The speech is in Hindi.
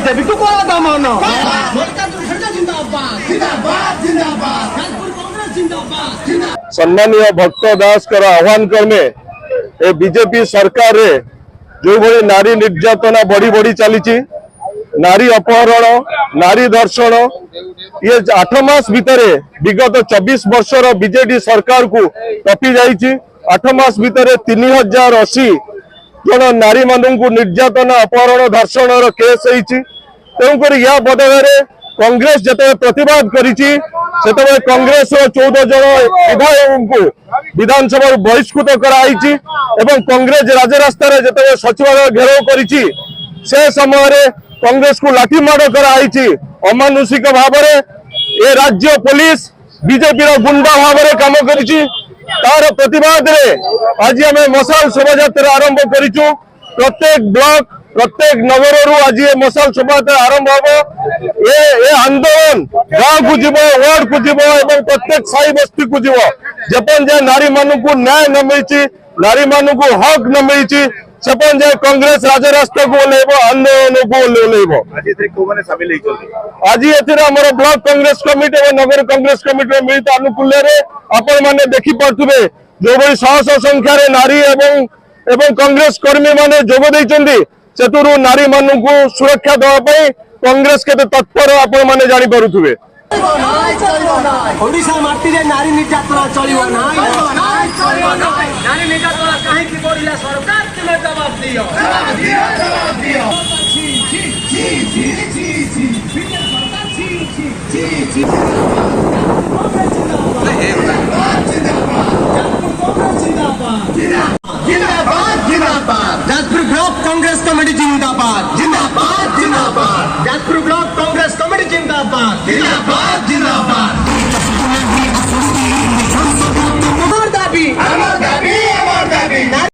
बीजेपी को कोण दमन सम्मानीय भक्त दास आह्वान क्रमे ए बीजेपी सरकार रे जो भली नारी निर्यातना बढ़ी बढ़ी चली नारी अपहरण नारी दर्शन ये 8 मास भितर विगत 24 वर्षर बीजेडी सरकार को टपी जाइए 8 मास भितर 3080 जन नारी मानू निर्यातना अपहरण धर्षण केस तेणुक या बदल कांग्रेस जिते प्रतिवाद करी कांग्रेस 14 जन विधायक को विधानसभा बहिष्कृत कराई कांग्रेस राजरास्ता जिते सचिवालय घेराव करी से समय कांग्रेस को लाठीमाड़ कराई अमानुषिक भाव ए राज्य पुलिस बीजेपी गुंडा भाव काम करी तार प्रतिवाद आज आम मशाल शोभा आरंभ करूँ प्रत्येक ब्लॉक प्रत्येक नगर रु आज मशाल शोभा आरंभ हम ये आंदोलन गांव को जीव वार्ड को जीव प्रत्येक साई बस्ती को जीव जपन जाए नारी मानू को न्याय न मिली नारी मानू को हक न मिली सेपन जाए कांग्रेस राजरास्ता को ओह्लैब आंदोलन को ओह्लैब आज ये ब्लॉक कांग्रेस कमिटी और नगर कांग्रेस कमिटी मिलित आनुकूल्य आपण मैंने देखिपे जो भाई शह शह संख्यार नारी एवं कांग्रेस कर्मी माने जोग देइचंदी सेतुरु नारी मानू को सुरक्षा देवाई कांग्रेस के तत्पर आपण मैंने जानी पारुथिबे ओडिशा माटी रे नारी निर्यातना चलिबो नारी निर्यातना काहे की बोलिला सरकार तुमे जवाब दियो जवाब दियो छी छी छी छी छी छी सरकार छी छी जाजपुर ब्लॉक कांग्रेस कमेटी जिंदाबाद जिंदाबाद जिंदाबाद जाजपुर ब्लॉक कांग्रेस कमेटी जिंदाबाद जिंदाबाद।